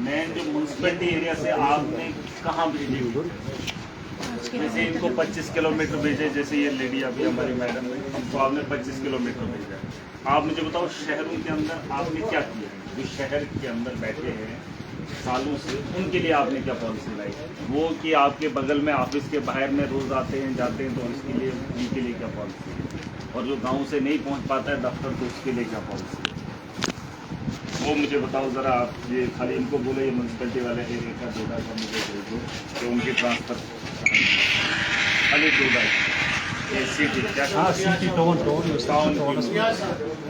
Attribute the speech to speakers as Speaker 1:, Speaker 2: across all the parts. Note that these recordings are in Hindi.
Speaker 1: मेन जो म्यूनसिपैलिटी एरिया से आपने कहाँ भेजे? जैसे इनको 25 किलोमीटर भेजे, जैसे ये लेडी अभी हमारी मैडम है, हमको आपने 25 किलोमीटर भेजा। आप मुझे बताओ शहरों के अंदर आपने क्या किया? जो शहर के अंदर बैठे हैं सालों से, उनके लिए आपने क्या पॉलिसी लाई? वो कि आपके बगल में ऑफिस के बाहर में रोज आते हैं जाते हैं, तो उसके लिए उनके लिए क्या पॉलिसी है? और जो गांव से नहीं पहुंच पाता है दफ्तर, तो उसके लिए क्या पॉलिसी है? वो मुझे बताओ ज़रा। आप ये खाली इनको बोले ये म्यूनसिपैलिटी वाले एरिया का डेटा का मुझे भेज दो, तो उनकी ट्रांसफ़र खाली डेटा सिटी क्या?
Speaker 2: हाँ सिटी टाउन।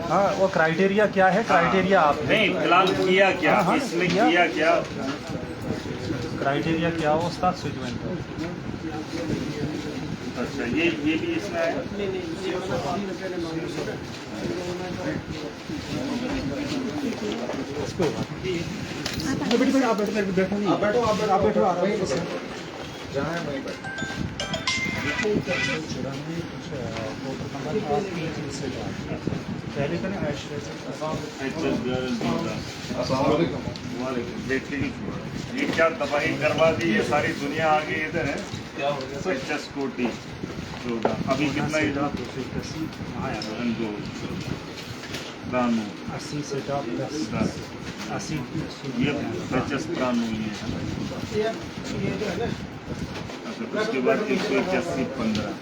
Speaker 2: हाँ वो क्राइटेरिया क्या है? क्राइटेरिया आप
Speaker 1: नहीं फिलहाल किया क्या? इसमें किया क्या?
Speaker 2: क्राइटेरिया क्या हो उस्ताद स्विचमेंट?
Speaker 1: अच्छा ये भी इसमें है।
Speaker 2: आप बैठो आराम से।
Speaker 3: जहाँ है वहीं बैठो।
Speaker 2: पहले करें
Speaker 1: ये क्या तबाही करवा दी, ये सारी दुनिया आ गई इधर है। क्या हो गया? 50 कोटी अभी कितना ही था?
Speaker 2: 80 से 80
Speaker 1: ये 50 प्राणु ये है। अच्छा उसके बाद 181 15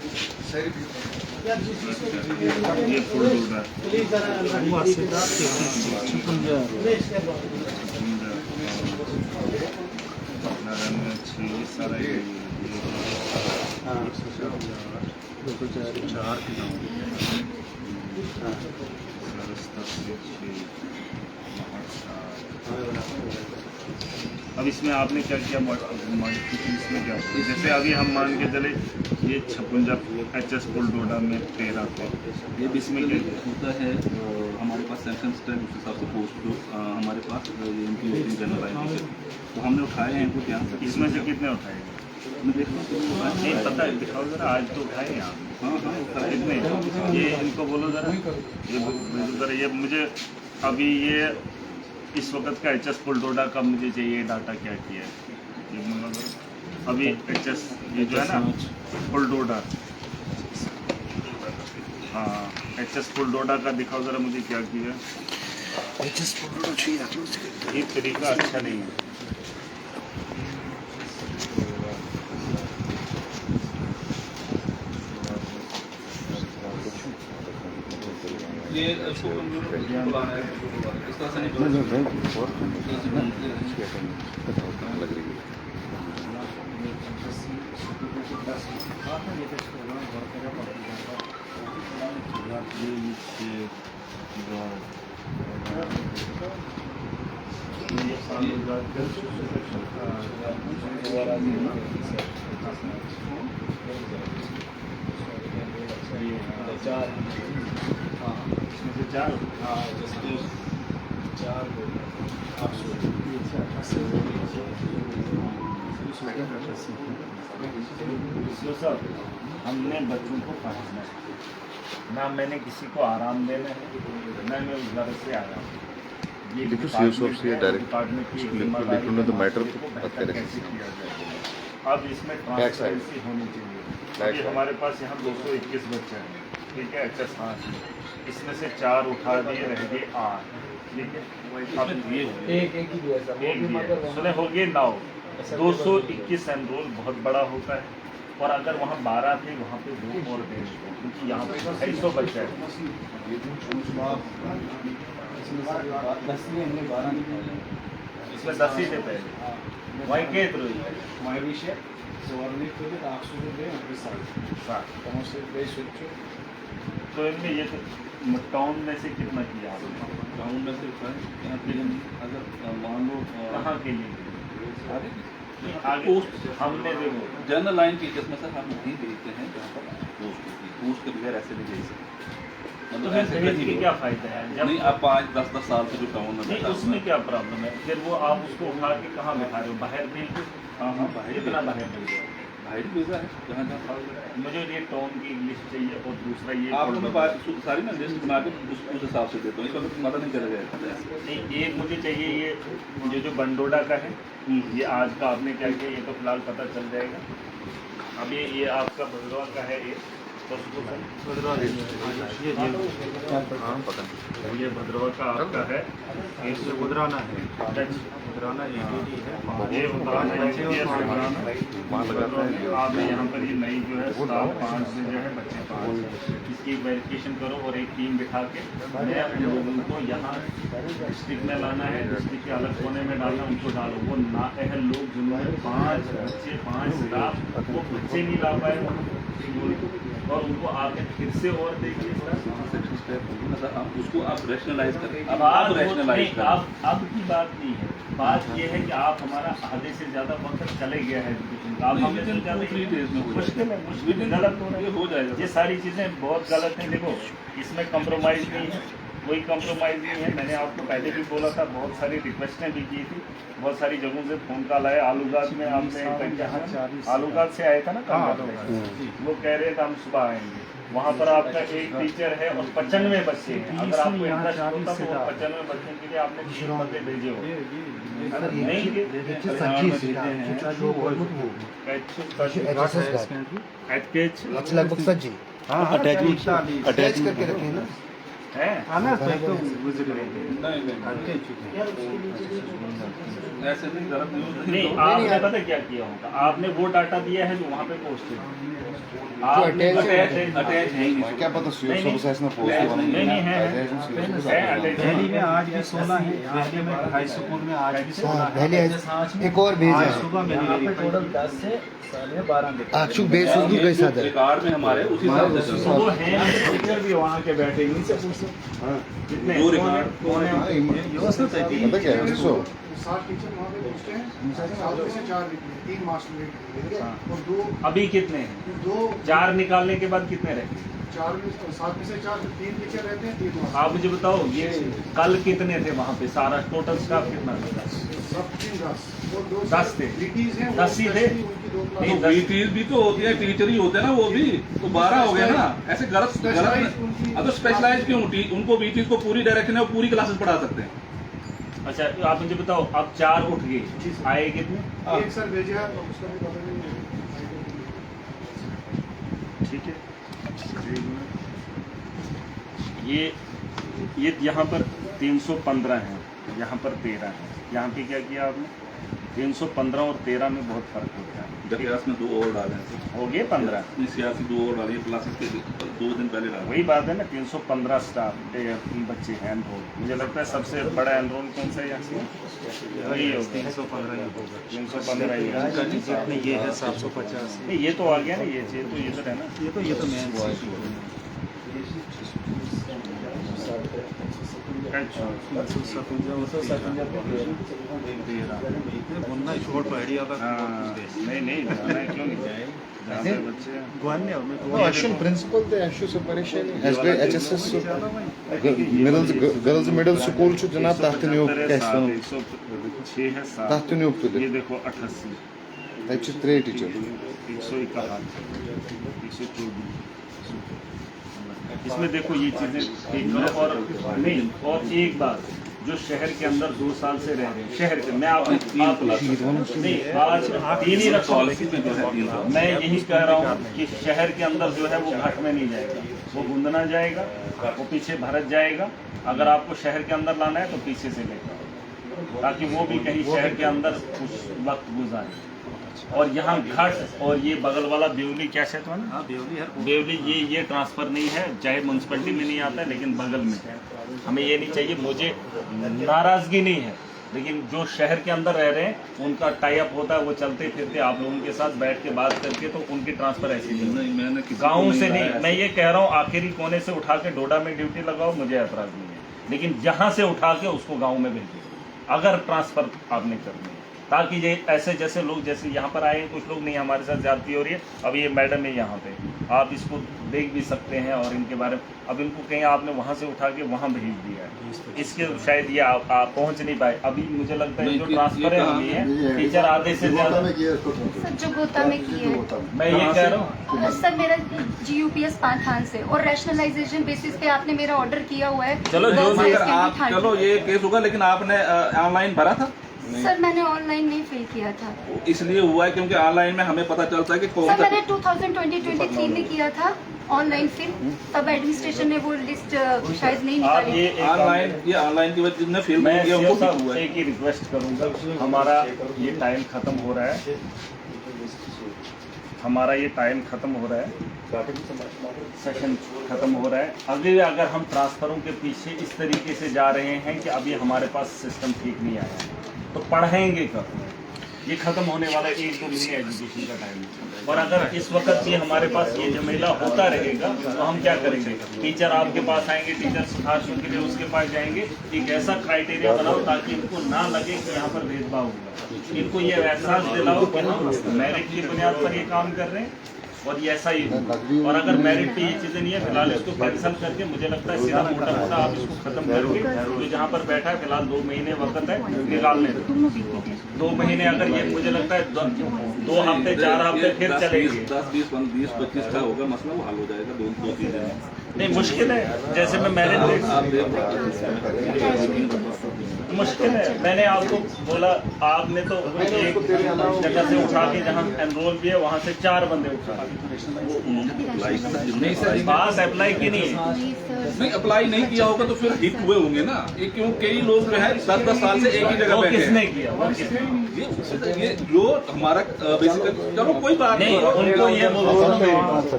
Speaker 1: ये फुल होगा। सारा ये 4 अब इसमें आपने क्या किया मॉडिफिकेशन? इसमें क्या किया? जैसे अभी हम मान के चले ये 56 HS पुल डोडा में 13 थे,
Speaker 4: ये इसमें क्या होता है? हमारे पास सेक्शन स्टैंड उस हिसाब से पोस्ट हमारे पास इनकी वोटिंग जनरल तो हमने उठाए हैं इनको यहाँ से।
Speaker 1: इसमें से कितने उठाए?
Speaker 4: मैं देखता हूँ
Speaker 1: नहीं पता है, दिखाओ जरा। आज तो उठाए हैं आप?
Speaker 4: हाँ
Speaker 1: कितने? ये इनको बोलो जरा, ये भेजो जरा। ये मुझे अभी ये इस वक्त का HS पुल डोडा का मुझे चाहिए डाटा क्या किया है ये मतलब अभी HS ये जो है ना पुल डोडा, हाँ HS पुल डोडा का दिखाओ ज़रा मुझे क्या किया।
Speaker 3: HS पुल डोडा चाहिए।
Speaker 1: ये तरीका अच्छा नहीं है।
Speaker 4: ये इसको बुलाना है, इस तरह से नहीं लग रही है।
Speaker 1: सर हमने बच्चों को पढ़ाना है ना, मैंने किसी को आराम देना है ना, मैं उस घर से आया हूँ। ये
Speaker 3: डिपार्टमेंट तो मैटर
Speaker 1: कैसे किया जाए। अब इसमें ट्रांसपेरेंसी होनी चाहिए। अभी हमारे पास यहाँ 221 बच्चे हैं, ठीक है। अच्छा हाँ, इसमें से 4 उठा दिए, रह गए 8, ठीक है। अब ये एक सुने हो गए 9, 221 एनरोल बहुत बड़ा होता है। और अगर वहाँ 12 थे, वहाँ पे 2 और थे, क्योंकि यहाँ पे 250 बच्चे हैं। इसमें 10 ही थे पहले, वहीं के तो इनमें ये टाउन में से कितना किया आपने?
Speaker 4: टाउन में से यहाँ पे अगर मान लो
Speaker 1: कहाँ के लिए आगे हमने देखो
Speaker 4: जनरल लाइन टीचर्स में सर हम नहीं भेजते हैं जहाँ पर पोस्ट के बगैर ऐसे नहीं भेज सकते। मतलब ऐसे
Speaker 1: भेजने क्या फायदा है जब
Speaker 4: नहीं आप 5-10 साल से जो टाउन में
Speaker 1: नहीं, उसमें क्या प्रॉब्लम है? फिर वो आप उसको उठा के कहाँ बिठा रहे हो? बाहर भेज दो।
Speaker 4: हाँ बाहर
Speaker 1: कितना बाहर भेज दो?
Speaker 4: भाई वीज़ा है जहाँ जहाँ फाइल है।
Speaker 1: मुझे ये टोन की इंग्लिश चाहिए और दूसरा ये
Speaker 4: आपको मैं सारी ना लिस्ट बना के उस हिसाब से देता हूँ, इस वक्त पता नहीं चलेगा।
Speaker 1: नहीं, एक मुझे चाहिए ये जो बंडोडा का है, ये आज का आपने क्या किया ये तो फिलहाल पता चल जाएगा। अब ये आपका भद्रवा का है ये ये भद्रवा का आपका है,
Speaker 2: इससे गुजराना है, गुजराना ADD है,
Speaker 1: ये उतराना आपने यहाँ पर ये नई जो है स्टाफ 5 से जो है बच्चे 5 इसकी वेरिफिकेशन करो और एक टीम बिठा के मैं उन लोगों को यहाँ डिस्ट्रिक्ट में लाना है, डिस्ट्रिक्ट के अलग कोने में डालना, उनको डालो। वो नाअहल लोग जिन्होंने 5 बच्चे 5 स्टाफ वो बच्चे नहीं ला पाए और उनको आके फिर से और देखिए
Speaker 4: मतलब उसको आप रैशनलाइज करें।
Speaker 1: अब आप रैशनलाइज करें। अब की बात नहीं है, बात ये है कि आप हमारा आधे से ज़्यादा वक्त चले गया है एजुकेशन का, आप हमें
Speaker 4: मुश्किल
Speaker 1: गलत हो रहा है,
Speaker 4: हो जाएगा।
Speaker 1: ये सारी चीज़ें बहुत गलत हैं। देखो इसमें कंप्रोमाइज़ नहीं है, कोई कंप्रोमाइज़ नहीं है। मैंने आपको पहले भी बोला था, बहुत सारी रिक्वेस्टें भी की थी, बहुत सारी जगहों से फ़ोन कॉल आए। आलूगाज में आपने आलूगाज से आया था ना कल, वो कह रहे थे हम सुबह आएंगे। वहाँ पर आपका एक टीचर है और 95 बच्चे हैं। अगर आपको इंटरेस्ट होता तो 95 बच्चों के लिए आपने 3 बंदे भेजे हो। नहीं
Speaker 3: लगभग सच जी अटैच करके रखे ना
Speaker 1: है
Speaker 4: ऐसे नहीं गलत
Speaker 1: नहीं, आपने पता क्या किया होगा, आपने वो डाटा दिया है जो वहाँ पे पोस्टेड आपने अटैच है
Speaker 3: क्या पता
Speaker 1: नहीं है
Speaker 2: दिल्ली में आज भी सोना है, दिल्ली में हाई स्कूल में आज भी सोना है।
Speaker 3: एक और भेज
Speaker 2: आज
Speaker 3: है
Speaker 2: सुबह मैंने टोटल 10 से 12:30
Speaker 3: आक्षुक बेस उसकी कैसा था
Speaker 4: रिकॉर्ड में हमारे उसी हिसाब से चल रहा
Speaker 1: वो है टीचर भी वहाँ के बैठे इनसे पूछो कितने
Speaker 4: है। जो रिकॉर्ड
Speaker 3: पता क्या है
Speaker 5: 7 टीचर वहाँ पे पूछते हैं, 7 में से 4 निकले, 3 मास्टर निकले और 2
Speaker 1: अभी कितने हैं? 4 निकालने के बाद कितने रहते हैं?
Speaker 5: 4 में 7 में से 4 3 टीचर रहते हैं, 3 मास्टर।
Speaker 1: आप मुझे बताओ ये कल कितने थे वहाँ पे, सारा टोटल स्टाफ कितना था?
Speaker 5: सब 3 10 और 2
Speaker 1: 10 थे।
Speaker 5: DTs हैं,
Speaker 1: 10 ही थे।
Speaker 5: उनकी 2
Speaker 1: नहीं,
Speaker 5: क्लास।
Speaker 4: तो बीटीज भी तो होती है, टीचर ही होते हैं ना वो भी, तो 12 हो गए ना। ऐसे गलत अब तो स्पेशलाइज क्यों? उनको बीटीज को पूरी डायरेक्शन है और पूरी क्लासेस पढ़ा सकते हैं।
Speaker 1: अच्छा आप मुझे बताओ, अब 4 उठ गए, आए कितने?
Speaker 5: एक सर भेजा है, उसका भी पता नहीं है।
Speaker 1: ठीक है, ये यहाँ पर 315 है, यहाँ पर 13 है। यहाँ पे क्या किया आपने? 315 और 13 में बहुत फर्क होता है।
Speaker 4: क्लास में 2 और डाले हैं,
Speaker 1: हो गए 15।
Speaker 4: सियासी 2 और डाली क्लासेस के 2 दिन पहले डाले।
Speaker 1: वही बात है ना, 315 स्टाफ बच्चे हैं एनरोल। मुझे लगता है सबसे बड़ा एनरोल कौन सा है यहाँ से? वही होगा 315 ही है।
Speaker 2: जितने ये है 750।
Speaker 1: नहीं ये तो आ गया ना, ये तो इधर है ना,
Speaker 2: ये तो मेन
Speaker 1: अच्छा
Speaker 2: बुनना छोड़ पड़ी अगर
Speaker 1: नहीं जाना है, क्यों नहीं जाए? जहाँ पे बच्चे हैं।
Speaker 3: Action principal the issue से परेशानी HSS girls middle school छु जनाब तहत नियुक्त कैसे
Speaker 1: 106 है 7
Speaker 3: तहत नियुक्त
Speaker 1: ये देखो 88
Speaker 3: तब छु 3 टीचर
Speaker 1: 151 124 इसमें देखो ये चीजें ठीक है। और नहीं, और एक बात, जो शहर के अंदर 2 साल से रह रहे हैं, शहर के, मैं आप नहीं आज 3 ही रखा, मैं यही कह रहा हूँ कि शहर के अंदर जो है वो घाट में नहीं जाएगा, वो गुंदना जाएगा, वो पीछे भरत जाएगा। अगर आपको शहर के अंदर लाना है तो पीछे से लेकर, ताकि वो भी कहीं शहर के अंदर कुछ वक्त गुजारे। और यहाँ घाट और ये बगल वाला बेवली क्या है तो ना, बेवली ये ट्रांसफर नहीं है, चाहे म्यूनसिपैलिटी में नहीं आता है, लेकिन बगल में है। हमें ये नहीं चाहिए, मुझे नाराजगी नहीं है, लेकिन जो शहर के अंदर रह रहे हैं उनका टाई अप होता है, वो चलते फिरते आप लोगों के साथ बैठ के बात करके, तो उनकी ट्रांसफर ऐसी नहीं, मैंने गाँव से नहीं, मैं ये कह रहा हूँ आखिरी कोने से उठा के डोडा में ड्यूटी लगाओ, मुझे ऐतराज नहीं है, लेकिन जहाँ से उठा के उसको गाँव में भेजिए, अगर ट्रांसफर आपने करनी है। ताकि ये ऐसे जैसे लोग जैसे यहाँ पर आए हैं, कुछ लोग नहीं, हमारे साथ ज्यादती हो रही है। अब ये मैडम है यहाँ पे, आप इसको देख भी सकते हैं और इनके बारे में, अब इनको कहीं आपने वहाँ से उठा के वहाँ भेज दिया है, इसके शायद ये आप पहुँच नहीं पाए। अभी मुझे लगता है जो ट्रांसफर हुई है टीचर आधे से ज़्यादा
Speaker 6: सर जो गोता में की है,
Speaker 1: मैं ये कह रहा हूँ।
Speaker 6: सर मेरा GUPS पाथान से और रैशनलाइजेशन बेसिस पे आपने मेरा ऑर्डर किया हुआ है।
Speaker 1: चलो, जो
Speaker 6: Girls
Speaker 1: भी
Speaker 6: High Secondary
Speaker 4: आप
Speaker 6: थाने।
Speaker 4: चलो ये केस होगा, लेकिन आपने ऑनलाइन भरा था,
Speaker 6: सर मैंने ऑनलाइन नहीं फिल किया था
Speaker 4: इसलिए हुआ है क्योंकि ऑनलाइन में हमें पता चलता है कि कौन
Speaker 6: सर।
Speaker 4: सा
Speaker 6: मैंने 2020-23 में किया था ऑनलाइन फिल, तब एडमिनिस्ट्रेशन ने वो लिस्ट शायद नहीं
Speaker 1: आप
Speaker 6: निकाली।
Speaker 1: ये एक
Speaker 4: ऑनलाइन, ये ऑनलाइन की वजह जिसने फिल्म
Speaker 1: मैं
Speaker 4: किया उनको
Speaker 1: साहब
Speaker 4: हुआ है।
Speaker 1: एक ही रिक्वेस्ट करूंगा, हमारा ये टाइम खत्म हो रहा है, हमारा ये टाइम खत्म हो रहा है, सेशन खत्म हो रहा है। अगर हम ट्रांसफरों के पीछे इस तरीके से जा रहे हैं कि अभी हमारे पास सिस्टम ठीक नहीं आया है, तो पढ़ाएंगे कब? ये खत्म होने वाला 1-2 महीने एजुकेशन का टाइम है, और अगर इस वक्त भी हमारे पास ये झमेला होता रहेगा तो हम क्या करेंगे? टीचर आपके पास आएंगे, टीचर सुधारने के लिए उसके पास जाएंगे। एक ऐसा क्राइटेरिया बनाओ ताकि इनको ना लगे कि यहाँ पर भेदभाव होगा, इनको ये एहसास दिलाओ कि हम मेरिट की बुनियाद पर ये काम कर रहे हैं और ये ऐसा ही होगा। और अगर मेरिट पे ये चीज़ें नहीं है, फिलहाल इसको कैंसिल करके मुझे लगता है सीधा मोटा मोटा आप इसको खत्म करके, तो जहाँ पर बैठा है फिलहाल 2 महीने वक्त है, निकालने दो। 2 महीने अगर ये मुझे लगता है 2 हफ्ते 4 हफ्ते फिर चलेंगे।
Speaker 4: 10, 20, 25 का होगा मसला, वो हल हो जाएगा 2-3 दिन में।
Speaker 1: नहीं मुश्किल है, जैसे मैं मेरिट मुश्किल है। मैंने आपको बोला, आपने तो एक जगह से उठा के जहाँ एनरोल भी है वहाँ से 4 बंदे उठा
Speaker 4: नहीं सर,
Speaker 1: पास अप्लाई की नहीं है।
Speaker 6: नहीं सर,
Speaker 4: नहीं अप्लाई नहीं किया होगा तो फिर हिट हुए होंगे ना। ये क्यों कई लोग जो है 10-10 साल से एक ही जगह
Speaker 1: वो
Speaker 4: बैठे
Speaker 1: किसने
Speaker 4: हैं।
Speaker 1: किया? वो किसने?
Speaker 4: ये जो हमारा बेसिकली, चलो कोई बात
Speaker 1: नहीं, उनको ये बोलो,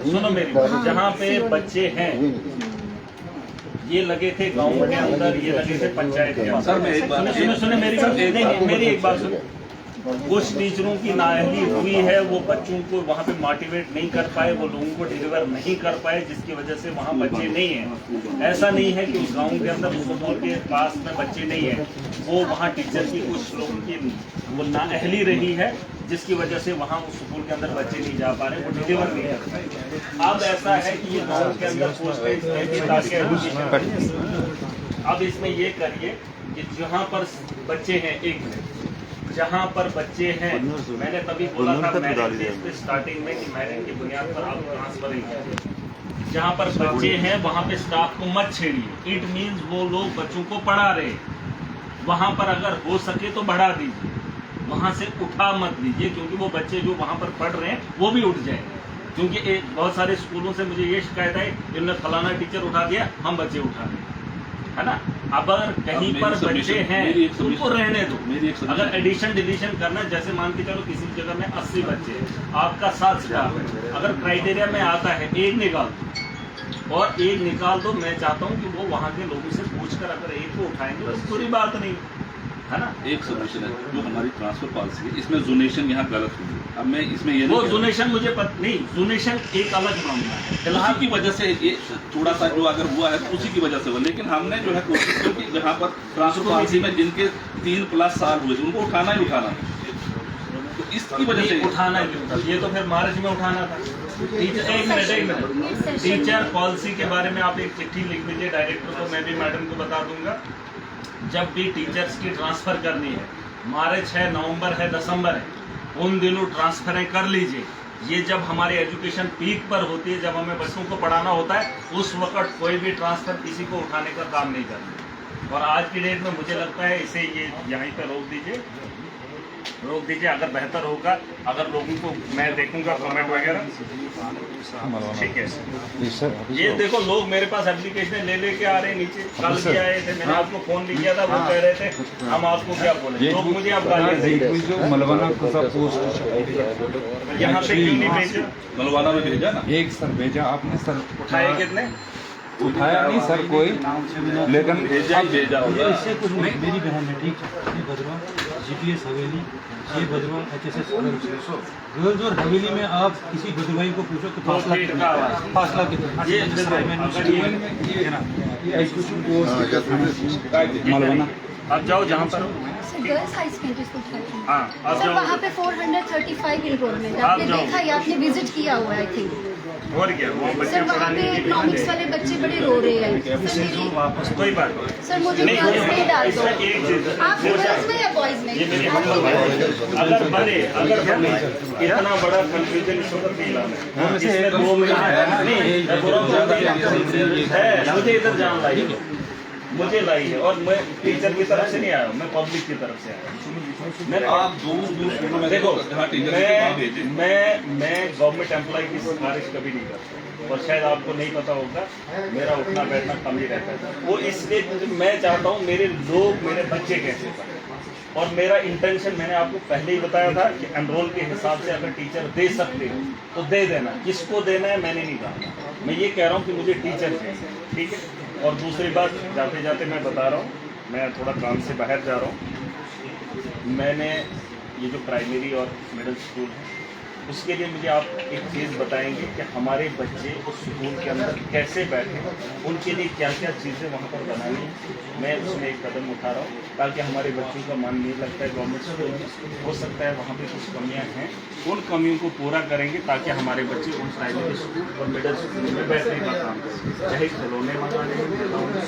Speaker 1: सुनो मेरी बात, जहाँ पे बच्चे हैं ये लगे थे गाँव के अंदर, ये लगे थे पंचायत के अंदर।
Speaker 4: सर मैं एक बात,
Speaker 1: सुनो मेरी बात, नहीं मेरी एक बात सुनो। कुछ टीचरों की नाअहली हुई है, वो बच्चों को वहाँ पे मोटिवेट नहीं कर पाए, वो लोगों को डिलीवर नहीं कर पाए, जिसकी वजह से वहाँ बच्चे नहीं हैं। ऐसा नहीं है कि उस गांव के अंदर उस स्कूल के पास में बच्चे नहीं हैं, वो वहाँ टीचर की कुछ लोगों की वो नाअहली रही है, जिसकी वजह से वहाँ उस स्कूल के अंदर बच्चे नहीं जा पा रहे, वो डिलीवर नहीं कर पाए। अब ऐसा है कि ये गाँव के अंदर पोस्ट अब इसमें ये करिए कि जहाँ पर बच्चे हैं, एक मिनट, जहाँ पर बच्चे हैं, मैंने तभी बोला था मेरिट स्टार्टिंग में कि मेरिट की बुनियाद पर आप ट्रांसफर ही करें। जहाँ पर बच्चे हैं वहाँ पे स्टाफ को मत छेड़िए। इट मीन्स वो लोग बच्चों को पढ़ा रहे, वहाँ पर अगर हो सके तो बढ़ा दीजिए, वहाँ से उठा मत दीजिए, क्योंकि वो बच्चे जो वहाँ पर पढ़ रहे हैं वो भी उठ जाए। क्योंकि बहुत सारे स्कूलों से मुझे ये शिकायत आई, इन्होंने फलाना टीचर उठा दिया, हम बच्चे उठा रहे, है ना। अगर कहीं पर बच्चे हैं उनको रहने दो। अगर एडिशन डिलीशन करना, जैसे मान के चलो किसी जगह में 80 बच्चे हैं, आपका 7 स्टाफ है, अगर क्राइटेरिया में आता है 1 निकाल दो और 1 निकाल दो, मैं चाहता हूँ कि वो वहाँ के लोगों से पूछ कर अगर 1 को उठाएंगे तो बुरी बात नहीं है ना।
Speaker 4: एक सोल्यूशन है जो हमारी ट्रांसफर पॉलिसी है, इसमें जोनेशन यहाँ गलत हुई है। अब मैं इसमें ये
Speaker 1: वो जोनेशन मुझे नहीं, जोनेशन एक अलग मामला है,
Speaker 4: उसी की वजह से ये थोड़ा सा जो अगर हुआ है तो उसी की वजह से हुआ। लेकिन हमने जो है कोशिश की कि जहाँ पर ट्रांसफर पॉलिसी में जिनके 3+ साल हुए थे उनको उठाना ही उठाना, तो इसकी वजह से
Speaker 1: उठाना ही, ये तो फिर मार्च में उठाना था। टीचर एक मिनट टीचर पॉलिसी के बारे में आप एक चिट्ठी लिख दीजिए डायरेक्टर को, मैं भी मैडम को बता दूंगा। जब भी टीचर्स की ट्रांसफर करनी है, मार्च है, नवंबर है, दिसंबर है, उन दिनों ट्रांसफरें कर लीजिए। ये जब हमारी एजुकेशन पीक पर होती है, जब हमें बच्चों को पढ़ाना होता है, उस वक्त कोई भी ट्रांसफर किसी को उठाने का काम नहीं करना। और आज की डेट में मुझे लगता है इसे ये यहीं पर रोक दीजिए। अगर बेहतर होगा, अगर लोगों को मैं देखूंगा कमेंट वगैरह, ठीक है। ये देखो लोग मेरे पास एप्लीकेशन ले लेके आ रहे हैं नीचे, कल भी आए थे, मैंने आपको फोन भी किया था, वो कह रहे थे हम आपको क्या बोले, लोग मुझे आप गालियां देंगे।
Speaker 7: मलवाना को सब पोस्ट
Speaker 1: यहाँ पे क्यों नहीं भेजा?
Speaker 4: मलवाना में भेजा ना,
Speaker 7: एक सर भेजा आपने सर,
Speaker 1: उठाए कितने?
Speaker 7: उठाया नहीं सर कोई, लेकिन
Speaker 4: भेजा होगा।
Speaker 2: इससे कुछ नहीं, मेरी बहन है, ठीक है, ये बदरवा GPS हवेली, ये बदरवा HSS गर्ल्स और हवेली में आप किसी बदरवाई को पूछो कि फासला कितना
Speaker 1: ये
Speaker 7: मलवाना
Speaker 1: आप जाओ जहाँ पर
Speaker 6: गर्ल्स हाई सेकेंडरी स्कूल था।
Speaker 1: हाँ आप
Speaker 6: सर
Speaker 1: जाओ
Speaker 6: वहाँ पे 435 इनरोलमेंट
Speaker 1: आप
Speaker 6: आपने
Speaker 1: जाओ।
Speaker 6: देखा या आपने विजिट किया हुआ है आई थिंक।
Speaker 1: और क्या वहाँ बच्चे
Speaker 6: सर वहाँ
Speaker 1: पढ़ाने
Speaker 6: पे
Speaker 1: के लिए
Speaker 6: इकोनॉमिक्स वाले बच्चे बड़े रो रहे हैं। सर मेरी
Speaker 1: कोई बात नहीं।
Speaker 6: सर मुझे
Speaker 1: नहीं,
Speaker 6: गर्ल्स में डाल दो।
Speaker 1: इसमें एक चीज
Speaker 6: आप गर्ल्स में या बॉयज में?
Speaker 1: ये मेरी अगर बने इतना बड़ा कंफ्यूजन इस वक्त नहीं लाना है। इसमें 2 मिनट नहीं है, मुझे इधर जान लाई है, मुझे लाई है और मैं टीचर की तरफ से नहीं आया हूँ, मैं पब्लिक की तरफ से आया हूँ। मैं
Speaker 4: आप दूर स्कूलों में
Speaker 1: देखो
Speaker 4: जहाँ टीचर है वहाँ भेजें।
Speaker 1: मैं गवर्नमेंट एम्प्लॉय की सिफारिश कभी नहीं करता और शायद आपको नहीं पता होगा मेरा उठना बैठना कम ही रहता है। वो इसलिए मैं चाहता हूँ मेरे लोग मेरे बच्चे कैसे पढ़ें और मेरा इंटेंशन मैंने आपको पहले ही बताया था कि एनरोल के हिसाब से अगर टीचर दे सकते हो तो दे देना, किसको देना है मैंने नहीं कहा। मैं ये कह रहा हूँ कि मुझे टीचर चाहिए, ठीक है। और दूसरी बात जाते जाते मैं बता रहा हूँ, मैं थोड़ा काम से बाहर जा रहा हूँ। मैंने ये जो प्राइमरी और मिडिल स्कूल है उसके लिए मुझे आप एक चीज़ बताएंगे कि हमारे बच्चे उस स्कूल के अंदर कैसे बैठे, उनके लिए क्या क्या चीज़ें वहाँ पर बनानी है। मैं उसमें एक कदम उठा रहा हूँ ताकि हमारे बच्चों का मन नहीं लगता है गवर्नमेंट स्कूल में। हो सकता है वहाँ पे कुछ कमियाँ हैं, उन कमियों को पूरा करेंगे ताकि हमारे बच्चे उन प्राइमरी स्कूल और मिडिल स्कूल में बैठने का काम करें। चाहे खिलौने मंगाने में लगाऊंगा,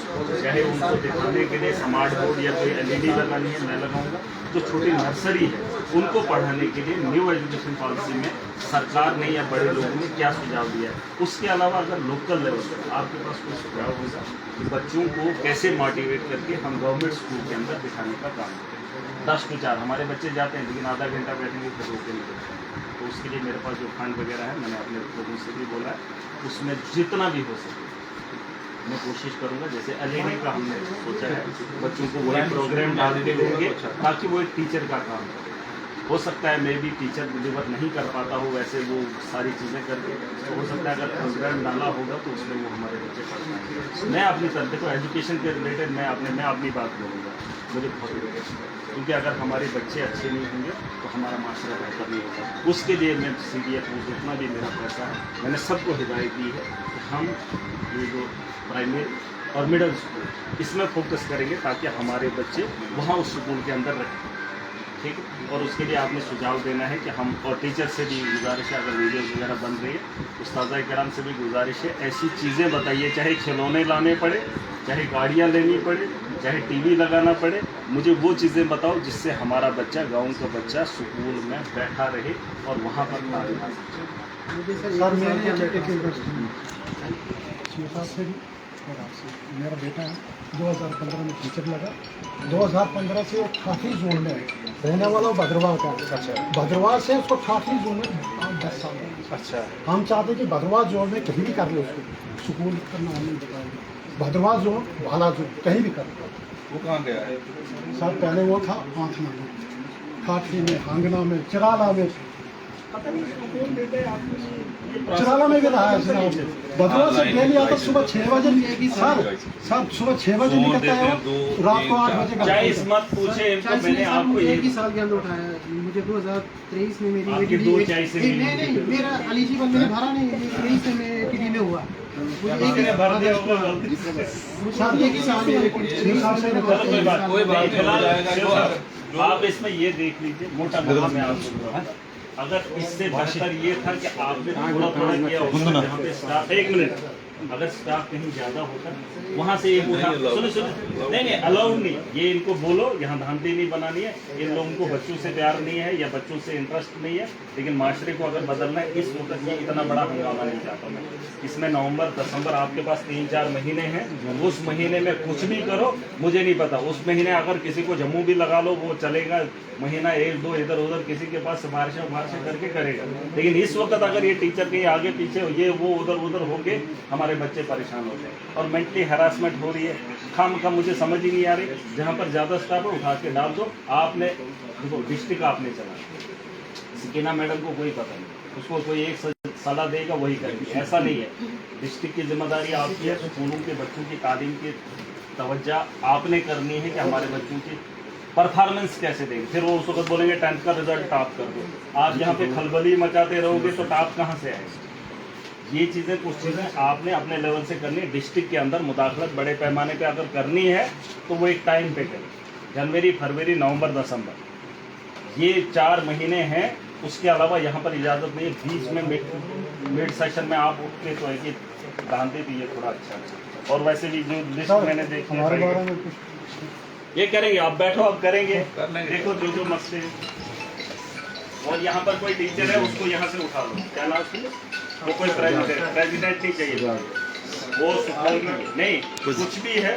Speaker 1: चाहे उनको दिखाने के लिए स्मार्ट बोर्ड या कोई LED लगानी है मैं लगाऊंगा। जो छोटी नर्सरी है उनको पढ़ाने के लिए न्यू एजुकेशन पॉलिसी में सरकार ने या बड़े लोगों ने क्या सुझाव दिया है। उसके अलावा अगर लोकल लेवल पर आपके पास कोई सुझाव होगा कि बच्चों को कैसे मोटिवेट करके हम गवर्नमेंट स्कूल के अंदर दिखाने का काम करें। 10 to 4 हमारे बच्चे जाते हैं लेकिन आधा घंटा बैठेंगे फिर रोके नहीं देते। तो उसके लिए मेरे पास जो फंड वगैरह है मैंने अपने लोगों से भी बोला है उसमें जितना भी हो सके मैं कोशिश करूंगा। जैसे LED का हमने सोचा है बच्चों को वही प्रोग्राम डाल के देंगे ताकि वो एक टीचर का काम करे। हो सकता है मैं भी टीचर डिलीवर नहीं कर पाता हूँ वैसे वो सारी चीज़ें करके, तो हो सकता है अगर प्रोग्राम डाला होगा तो उसमें वो हमारे बच्चे पढ़ पाएंगे। मैं अपनी तरफ देखो एजुकेशन के रिलेटेड मैं अपनी बात बोलूँगा, मुझे बहुत इंटरेस्ट है क्योंकि अगर हमारे बच्चे अच्छे नहीं होंगे तो हमारा माशरा बेहतर नहीं होगा। उसके लिए मैं CDF को जितना भी मेरा पैसा है मैंने सबको हिदायत दी है कि हम ये जो प्राइमरी और मिडिल स्कूल इसमें फोकस करेंगे ताकि हमारे बच्चे वहाँ उस स्कूल के अंदर रहें, ठीक है। और उसके लिए आपने सुझाव देना है कि हम और टीचर से भी गुजारिश है, अगर वीडियोज़ वगैरह बन रही है उस्ताद कराम से भी गुजारिश है ऐसी चीज़ें बताइए, चाहे खिलौने लाने पड़े, चाहे गाड़ियाँ लेनी पड़े, चाहे TV लगाना पड़े, मुझे वो चीज़ें बताओ जिससे हमारा बच्चा गाँव का बच्चा स्कूल में बैठा रहे और वहाँ पर तालीम हासिल करे।
Speaker 5: सर मेरा बेटा है 2015 में टीचर लगा। 2015 से वो ठाठी जोन में रहने वाला भद्रवाह का। अच्छा। भद्रवाह से उसको ठाठी जोन में 10 साल। अच्छा। हम चाहते हैं कि भद्रवाह जोन में कहीं भी कर ले उसको, स्कूल करना हमें बताएंगे। भद्रवाह जोन भाला जोन कहीं भी कर ले।
Speaker 4: वो कहाँ गया है?
Speaker 5: सर पहले वो था आँखना में, ठाठी में, हांगना में, चिराला में, चिराला में भी रहा है। भद्रवाह से डेली आता सुबह 6 बजे सर सुबह 6 बजे निकलता है रात को 8 बजे।
Speaker 1: चाइस मत पूछे इनको, मैंने आपको
Speaker 8: एक ही साल के अंदर उठाया है। मुझे 2023 में मेरी
Speaker 1: आपकी 2 चाइस
Speaker 8: नहीं मेरा एलिजिबल मैंने भरा नहीं, 23 में मेरे PD में हुआ। मुझे एक ही
Speaker 1: भर दिया होगा
Speaker 8: साल एक ही साल में 6 साल से
Speaker 1: कोई बात
Speaker 4: कोई बात नहीं, हो जाएगा।
Speaker 1: तो आप इसमें ये देख लीजिए मोटा मोटा मैं आपको बोल रहा हूं, अगर इससे बेहतर ये था कि आपने थोड़ा थोड़ा किया होता जहाँ पे स्टाफ 1 मिनट अगर स्टाफ कहीं ज्यादा होता वहाँ से एक उठा सुनो नहीं अलाउड नहीं, ये इनको बोलो यहाँ धांधली नहीं बनानी है। इन लोगों को बच्चों से प्यार नहीं है या बच्चों से इंटरेस्ट नहीं है, लेकिन माशरे को अगर बदलना है इस वक्त ये इतना बड़ा हंगामा नहीं चाहता मैं। इसमें नवंबर दिसंबर आपके पास 3-4 महीने हैं, उस महीने में कुछ भी करो मुझे नहीं पता। उस महीने अगर किसी को जम्मू भी लगा लो वो चलेगा, महीना 1-2 इधर उधर किसी के पास सिफारिशें करके करेगा। लेकिन इस वक्त अगर ये टीचर कहीं आगे पीछे ये वो उधर होके हमारे बच्चे परेशान होते हैं और मेंटली हैरासमेंट हो रही है। खाम मुझे समझ ही नहीं आ रही, जहाँ पर ज़्यादा स्टाफ है उठा के डाल दो। आपने देखो डिस्ट्रिक्ट आपने चला, सकीना मैडम को कोई पता नहीं, उसको कोई एक सलाह देगा वही करेगी, ऐसा नहीं है। डिस्ट्रिक्ट की जिम्मेदारी आपकी है, स्कूलों के बच्चों की तालीम की तवज्जो आपने करनी है कि हमारे बच्चों की परफॉर्मेंस कैसे देंगे। फिर वो उस वक्त बोलेंगे 10th का रिजल्ट टॉप कर दो, आप यहाँ पे खलबली मचाते रहोगे तो टॉप कहाँ से आएगा। ये चीज़ें कुछ चीज़ें आपने अपने लेवल से करनी है। डिस्ट्रिक्ट के अंदर मुदाखलत बड़े पैमाने पे अगर करनी है तो वो एक टाइम पे करें, जनवरी, फरवरी, नवंबर, दिसंबर, ये 4 महीने हैं। उसके अलावा यहाँ पर इजाज़त नहीं है। बीच में मिड सेशन में आप उठ के तो है कि दांते भी ये थोड़ा अच्छा। और वैसे भी जो लिस्ट मैंने देखी
Speaker 5: हमारे बारे
Speaker 1: है
Speaker 5: में कुछ
Speaker 1: ये करेंगे, आप बैठो, आप करेंगे,
Speaker 4: कर लेंगे।
Speaker 1: देखो जो मसले हैं। और यहाँ पर कोई टीचर है उसको यहाँ से उठा लो, क्या नाम उसकी? वो कोई प्रेसिडेंट नहीं चाहिए, वो सुखाएंगे नहीं, कुछ भी है।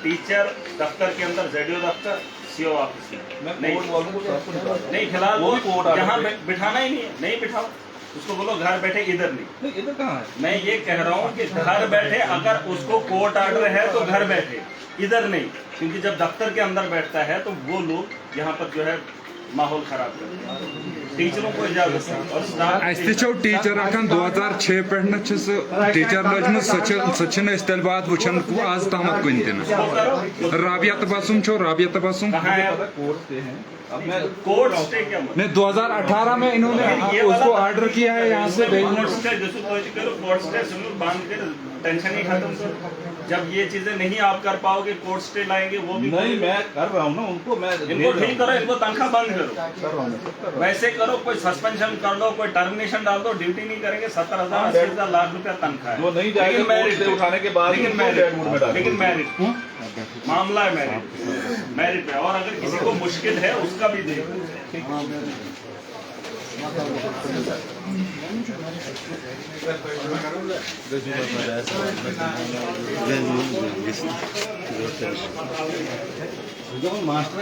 Speaker 1: टीचर दफ्तर के अंदर, जेडीओ दफ्तर, सीओ ऑफिस
Speaker 4: मैं
Speaker 1: नहीं,
Speaker 4: कोर्ट वालों को सबको निकाल दूं।
Speaker 1: नहीं फिलहाल
Speaker 4: वो भी कोर्ट ऑर्डर
Speaker 1: यहाँ
Speaker 4: है।
Speaker 1: बिठाना ही नहीं है, नहीं बिठाओ उसको, बोलो घर बैठे, इधर नहीं।
Speaker 4: नहीं, इधर कहाँ है?
Speaker 1: मैं ये कह रहा हूँ कि घर बैठे, अगर उसको कोर्ट ऑर्डर है तो घर बैठे, इधर नहीं। क्योंकि जब दफ्तर के अंदर बैठता है तो वो लोग यहाँ पर जो है माहौल खराब करते हैं। टीचरों को इजाजत है और स्टाफ
Speaker 7: टीचर रखान 2006 पे टीचर लजम तल बात वुचान आज तम कुन दिन राबिया तबसुम राबिया तबसुम
Speaker 1: कहाँ है?
Speaker 4: कोर्ट स्टे हैं। अब मैं
Speaker 1: कोर्ट स्टे क्या मतलब?
Speaker 7: नहीं 2018 में इन्होंने उसको ऑर्डर किया है यहाँ से
Speaker 1: कोर्ट स्टे कोर्ट स्टे सुनो, बांध कर टेंशन ही खत्म करो। जब ये चीजें नहीं आप कर पाओगे, कोर्ट स्टे लाएंगे, वो भी
Speaker 4: नहीं, मैं कर रहा हूँ ना उनको, मैं
Speaker 1: इनको ठीक करो, इनको तनख्वाह बंद करो,
Speaker 4: कर रहा हूँ।
Speaker 1: वैसे करो, कोई सस्पेंशन कर दो, कोई टर्मिनेशन डाल दो, ड्यूटी नहीं करेंगे। 70,000 80,000 लाख रुपया तनख्वाह है।
Speaker 4: जो नहीं जाएगा
Speaker 1: लेकिन
Speaker 4: कोर्ट
Speaker 1: merit
Speaker 4: से
Speaker 1: पे,
Speaker 4: उठाने के बाद
Speaker 1: लेकिन
Speaker 4: उनको
Speaker 1: merit,
Speaker 4: डेड मोड में डालेंगे।
Speaker 1: लेकिन मेरिट मामला है, मेरिट पे। और अगर किसी को मुश्किल है उसका भी देखो।
Speaker 3: मास्टर